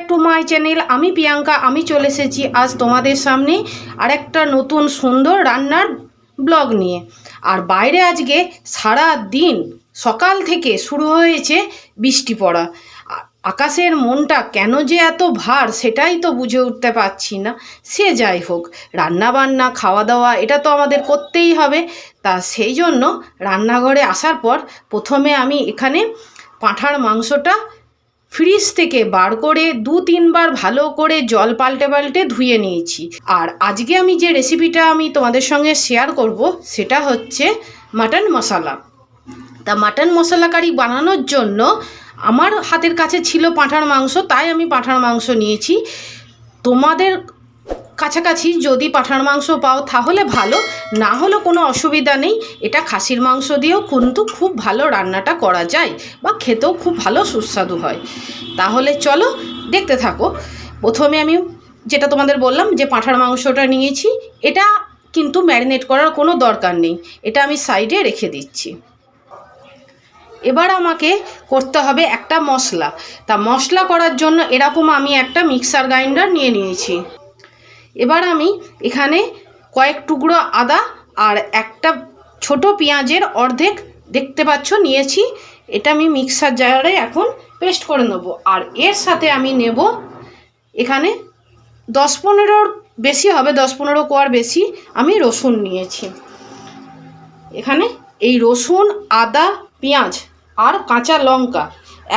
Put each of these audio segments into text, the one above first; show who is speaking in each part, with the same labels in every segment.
Speaker 1: To my channel. আমি প্রিয়াঙ্কা, আমি চলে এসেছি আজ তোমাদের সামনে আরেকটা নতুন সুন্দর রান্নার ব্লগ নিয়ে। আর বাইরে আজকে সারা দিন সকাল থেকে শুরু হয়েছে বৃষ্টি পড়া। আকাশের মনটা কেন যে এত ভার সেটাই তো বুঝে উঠতে পারছি না। সে যাই হোক, রান্না বান্না খাওয়া দাওয়া এটা তো আমাদের করতেই হবে। তা সেই জন্য রান্নাঘরে আসার পর প্রথমে আমি এখানে পাঁঠার মাংসটা ফ্রিজ থেকে বার করে 2-3 বার ভালো করে জল পাল্টে পাল্টে ধুয়ে নিয়েছি। আর আজকে আমি যে রেসিপিটা আমি তোমাদের সঙ্গে শেয়ার করব সেটা হচ্ছে মাটন মশলা। তা মাটন মশলা কারি বানানোর জন্য আমার হাতের কাছে ছিল পাঁঠার মাংস, তাই আমি পাঁঠার মাংস নিয়েছি। তোমাদের কাছাকাছি যদি পাঁঠার মাংস পাও তাহলে ভালো, না হলে কোনো অসুবিধা নেই। এটা খাসির মাংস দিয়েও কিন্তু খুব ভালো রান্নাটা করা যায় বা খেতেও খুব ভালো সুস্বাদু হয়। তাহলে চলো দেখতে থাকো। প্রথমে আমি যেটা তোমাদের বললাম যে পাঁঠার মাংসটা নিয়েছি, এটা কিন্তু ম্যারিনেট করার কোনো দরকার নেই, এটা আমি সাইডে রেখে দিচ্ছি। এবার আমাকে করতে হবে একটা মশলা। তা মশলা করার জন্য এরকম আমি একটা মিক্সার গ্রাইন্ডার নিয়ে নিয়েছি। এবার আমি এখানে কয়েক টুকরো আদা আর একটা ছোট পেঁয়াজের অর্ধেক দেখতে পাচ্ছ নিয়েছি। এটা আমি মিক্সার জারে এখন পেস্ট করে নেব। আর এর সাথে আমি নেব এখানে 10-15 বেশি হবে, 10-15 কোয়ার বেশি আমি রসুন নিয়েছি। এখানে এই রসুন, আদা, পেঁয়াজ আর কাঁচা লঙ্কা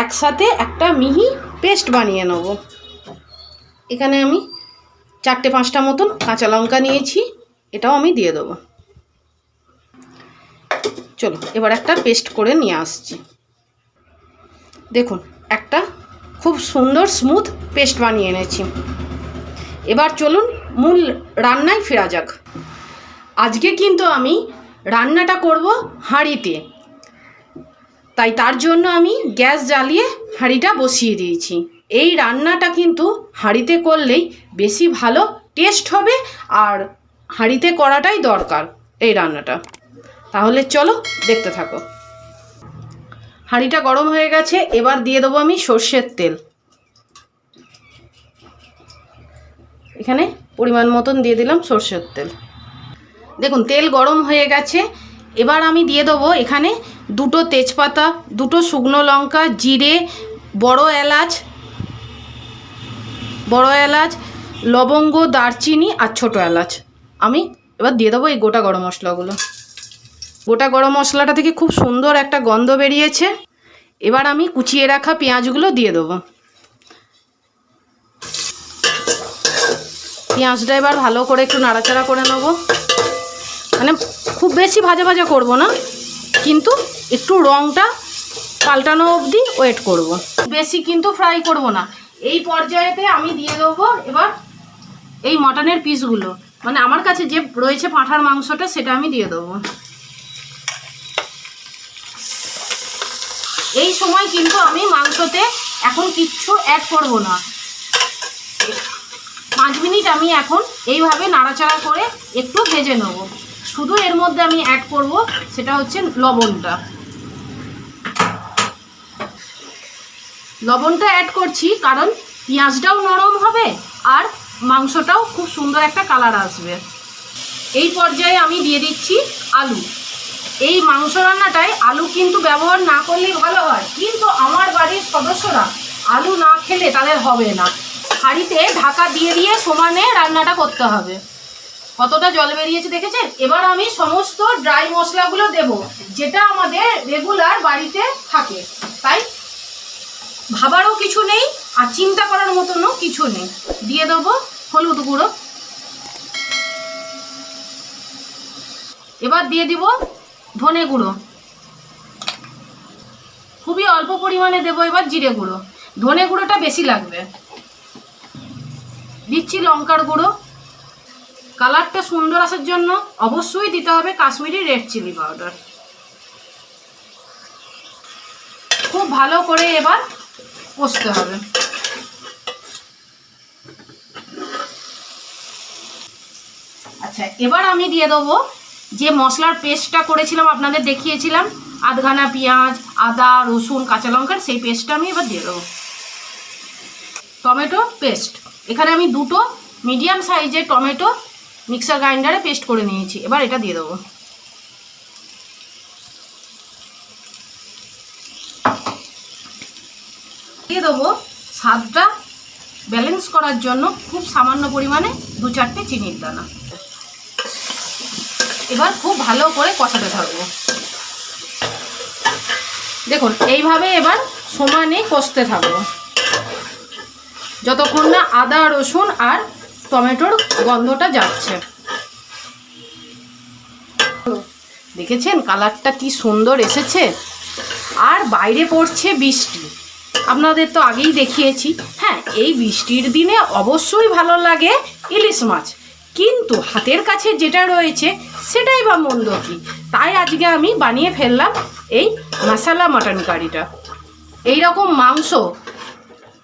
Speaker 1: একসাথে একটা মিহি পেস্ট বানিয়ে নেব। এখানে আমি 4-5টা মতন কাঁচা লঙ্কা নিয়েছি, এটাও আমি দিয়ে দেবো। চলো এবার একটা পেস্ট করে নিয়ে আসছি। দেখুন একটা খুব সুন্দর স্মুথ পেস্ট বানিয়ে এনেছি। এবার চলুন মূল রান্নায় ফেরা যাক। আজকে কিন্তু আমি রান্নাটা করব হাঁড়িতে, তাই তার জন্য আমি গ্যাস জ্বালিয়ে হাঁড়িটা বসিয়ে দিয়েছি। এই রান্নাটা কিন্তু হাঁড়িতে করলেই বেশি ভালো টেস্ট হবে, আর হাঁড়িতে করাটাই দরকার এই রান্নাটা। তাহলে চলো দেখতে থাকো। হাঁড়িটা গরম হয়ে গেছে, এবার দিয়ে দেবো আমি সর্ষের তেল। এখানে পরিমাণ মতন দিয়ে দিলাম সর্ষের তেল। দেখুন তেল গরম হয়ে গেছে। এবার আমি দিয়ে দেবো এখানে 2টো তেজপাতা, 2টো শুকনো লঙ্কা, জিরে, বড় এলাচ, লবঙ্গ, দারচিনি আর ছোটো এলাচ। আমি এবার দিয়ে দেবো এই গোটা গরম মশলাগুলো। গোটা গরম মশলাটা থেকে খুব সুন্দর একটা গন্ধ বেরিয়েছে। এবার আমি কুচিয়ে রাখা পেঁয়াজগুলো দিয়ে দেবো। পেঁয়াজটা এবার ভালো করে একটু নাড়াচাড়া করে নেব। মানে খুব বেশি ভাজা ভাজা করব না, কিন্তু একটু রঙটা পাল্টানো অবধি ওয়েট করব। বেশি কিন্তু ফ্রাই করব না। এই পর্যায়েতে আমি দিয়ে দেবো এবার এই মটনের পিসগুলো, মানে আমার কাছে যে রয়েছে পাঁঠার মাংসটা সেটা আমি দিয়ে দেবো। এই সময় কিন্তু আমি মাংসতে এখন কিচ্ছু অ্যাড করব না। 5 মিনিট আমি এখন এইভাবে নাড়াচাড়া করে একটু ভেজে নেব। শুধু এর মধ্যে আমি অ্যাড করব সেটা হচ্ছে লবণটা। লবণটা অ্যাড করছি কারণ পেঁয়াজটাও নরম হবে আর মাংসটাও খুব সুন্দর একটা কালার আসবে। এই পর্যায়ে আমি দিয়ে দিচ্ছি আলু। এই মাংস রান্নাটায় আলু কিন্তু ব্যবহার না করলেই ভালো হয়, কিন্তু আমার বাড়ির সদস্যরা আলু না খেলে তাদের হবে না। হাঁড়িতে ঢাকা দিয়ে দিয়ে সমানে রান্নাটা করতে হবে। কতটা জল বেরিয়েছে দেখেছেন? এবার আমি সমস্ত ড্রাই মশলাগুলো দেব, যেটা আমাদের রেগুলার বাড়িতে থাকে, তাই ভাবারও কিছু নেই আর চিন্তা করার মতনও কিছু নেই। দিয়ে দেবো হলুদ গুঁড়ো। এবার দিয়ে দিব ধনে গুঁড়ো, খুবই অল্প পরিমাণে দেবো। এবার জিরে গুঁড়ো, ধনে গুঁড়োটা বেশি লাগবে। দিচ্ছি লঙ্কার গুঁড়ো। কালারটা সুন্দর আসার জন্য অবশ্যই দিতে হবে কাশ্মীরি রেড চিলি পাউডার। খুব ভালো করে এবার কষতে হবে। আচ্ছা এবার আমি দিয়ে দেবো যে মশলার পেস্টটা করেছিলাম, আপনাদের দেখিয়েছিলাম, আধখানা পেঁয়াজ, আদা, রসুন, কাঁচা লঙ্কার, সেই পেস্টটা আমি এবার দিয়ে দেবো। Tomato paste. এখানে আমি 2টো মিডিয়াম সাইজের টমেটো মিক্সার গ্রাইন্ডারে পেস্ট করে নিয়েছি। এবার এটা দিয়ে দেবো। দিয়ে দেবো স্বাদটা ব্যালেন্স করার জন্য খুব সামান্য পরিমাণে 2-4টে চিনির দানা। এবার খুব ভালো করে কষাতে থাকবো। দেখুন এইভাবে এবার সমানে কষতে থাকবো যতক্ষণ না আদা রসুন আর টমেটোর গন্ধটা যাচ্ছে। দেখেছেন কালারটা কি সুন্দর এসেছে। আর বাইরে পড়ছে বৃষ্টি, আপনাদের তো আগেই দেখিয়েছি। হ্যাঁ, এই বৃষ্টির দিনে অবশ্যই ভালো লাগে ইলিশ মাছ, কিন্তু হাতের কাছে যেটা রয়েছে সেটাই বা মন্দ কি। তাই আজকে আমি বানিয়ে ফেললাম এই মশলা মাটন কারিটা। এইরকম মাংস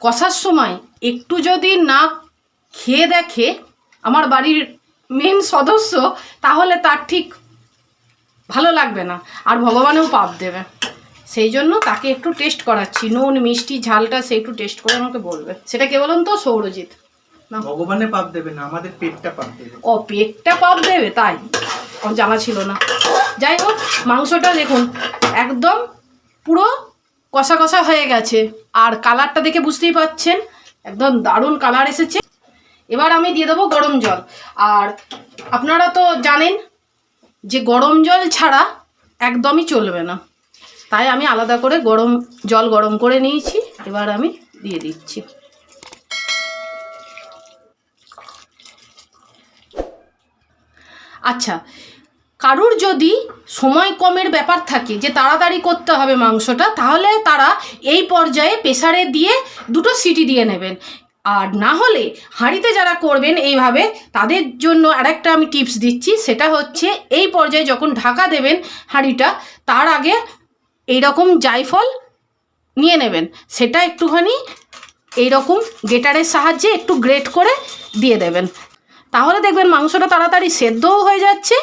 Speaker 1: কষার সময় একটু যদি না খেয়ে দেখে আমার বাড়ির মেন সদস্য, তাহলে তার ঠিক ভালো লাগবে না, আর ভগবানেও পাপ দেবে। সেই জন্য তাকে একটু টেস্ট করাচ্ছি, নুন মিষ্টি ঝালটা সে একটু টেস্ট করে আমাকে বলবে। সেটা কে বলুন তো? সৌরজিৎ। না,
Speaker 2: ভগবানে পাপ দেবে না, আমাদের পেটটা পাপ দেবে।
Speaker 1: ও, পেটটা পাপ দেবে? তাই আমার জানা ছিল না। যাই হোক, মাংসটা দেখুন একদম পুরো কষা কষা হয়ে গেছে, আর কালারটা দেখে বুঝতেই পাচ্ছেন একদম দারুণ কালার এসেছে। এবার আমি দিয়ে দেবো গরম জল। আর আপনারা তো জানেন যে গরম জল ছাড়া একদমই চলবে না, তাই আমি আলাদা করে জল গরম করে নিয়েছি। এবার আমি দিয়ে দিচ্ছি। আচ্ছা, কারুর যদি সময় কমের ব্যাপার থাকে, যে তাড়াতাড়ি করতে হবে মাংসটা, তাহলে তারা এই পর্যায়ে প্রেসারে দিয়ে 2টো সিটি দিয়ে নেবেন। আর না হলে হাঁড়িতে যারা করবেন এইভাবে, তাদের জন্য আরেকটা আমি টিপস দিচ্ছি। সেটা হচ্ছে এই পর্যায়ে যখন ঢাকা দেবেন হাঁড়িটা, তার আগে এইরকম জায়ফল নিয়ে নেবেন, সেটা একটুখানি এইরকম গ্রেটারের সাহায্যে একটু গ্রেট করে দিয়ে দেবেন। তাহলে দেখবেন মাংসটা তাড়াতাড়ি সেদ্ধও হয়ে যাচ্ছে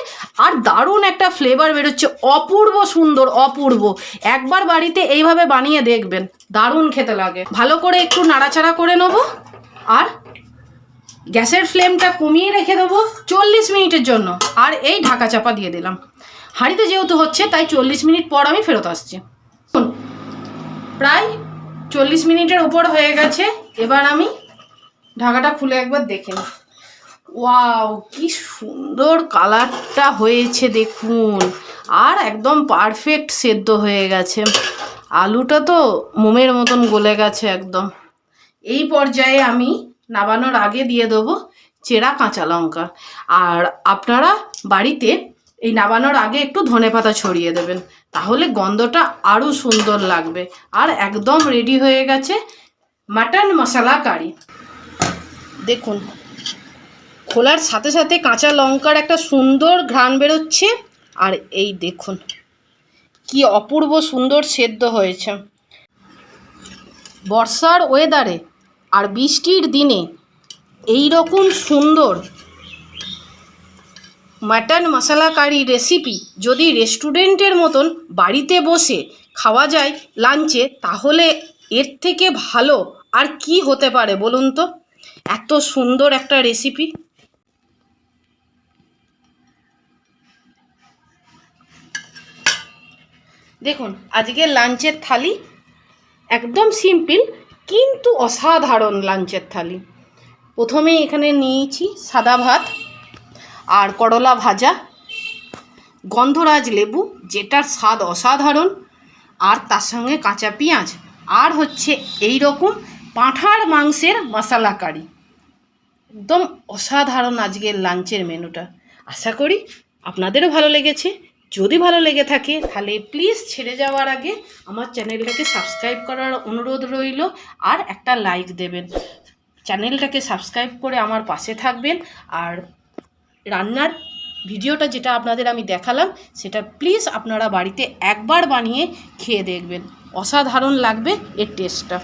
Speaker 1: আর দারুণ একটা ফ্লেভার বেরোচ্ছে, অপূর্ব সুন্দর, অপূর্ব। একবার বাড়িতে এইভাবে বানিয়ে দেখবেন, দারুণ খেতে লাগে। ভালো করে একটু নাড়াচাড়া করে নেবো আর গ্যাসের ফ্লেমটা কমিয়ে রেখে দেবো 40 মিনিটের জন্য। আর এই ঢাকা চাপা দিয়ে দিলাম। হাঁড়িতে যেহেতু হচ্ছে তাই 40 মিনিট পর আমি ফেরত আসছি। প্রায় 40 মিনিটের উপর হয়ে গেছে। এবার আমি ঢাকাটা খুলে একবার দেখে নিই। ওয়াও, কি সুন্দর কালারটা হয়েছে দেখুন, আর একদম পারফেক্ট সেদ্ধ হয়ে গেছে। আলুটা তো মোমের মতন গলে গেছে একদম। এই পর্যায়ে আমি নামানোর আগে দিয়ে দেবো চেরা কাঁচা লঙ্কা। আর আপনারা বাড়িতে এই নামানোর আগে একটু ধনেপাতা ছড়িয়ে দেবেন, তাহলে গন্ধটা আরও সুন্দর লাগবে। আর একদম রেডি হয়ে গেছে মাটন মশলা কারি। দেখুন খোলার সাথে সাথে কাঁচা লঙ্কার একটা সুন্দর ঘ্রাণ বেরোচ্ছে। আর এই দেখুন কি অপূর্ব সুন্দর সেদ্ধ হয়েছে। বর্ষার ওয়েদারে আর বৃষ্টির দিনে এই রকম সুন্দর মাটন মশলা কারি রেসিপি যদি রেস্টুরেন্টের মতন বাড়িতে বসে খাওয়া যায় লাঞ্চে, তাহলে এর থেকে ভালো আর কি হতে পারে বলুন তো? এত সুন্দর একটা রেসিপি। দেখুন আজকের লাঞ্চের থালি একদম সিম্পল কিন্তু অসাধারণ লাঞ্চের থালি। প্রথমে এখানে নিয়েছি সাদা ভাত আর করলা ভাজা, গন্ধরাজ লেবু যেটার স্বাদ অসাধারণ, আর তার সঙ্গে কাঁচা পেঁয়াজ, আর হচ্ছে এই রকম পাঁঠার মাংসের মশলা কারি। একদম অসাধারণ আজকের লাঞ্চের মেনুটা। আশা করি আপনাদেরও ভালো লেগেছে। যদি ভালো লেগে থাকে তাহলে প্লিজ ছেড়ে যাওয়ার আগে আমার চ্যানেলটাকে সাবস্ক্রাইব করার অনুরোধ রইল, আর একটা লাইক দেবেন। চ্যানেলটাকে সাবস্ক্রাইব করে আমার পাশে থাকবেন। আর রান্নার ভিডিওটা যেটা আপনাদের আমি দেখালাম সেটা প্লিজ আপনারা বাড়িতে একবার বানিয়ে খেয়ে দেখবেন, অসাধারণ লাগবে এর টেস্টটা।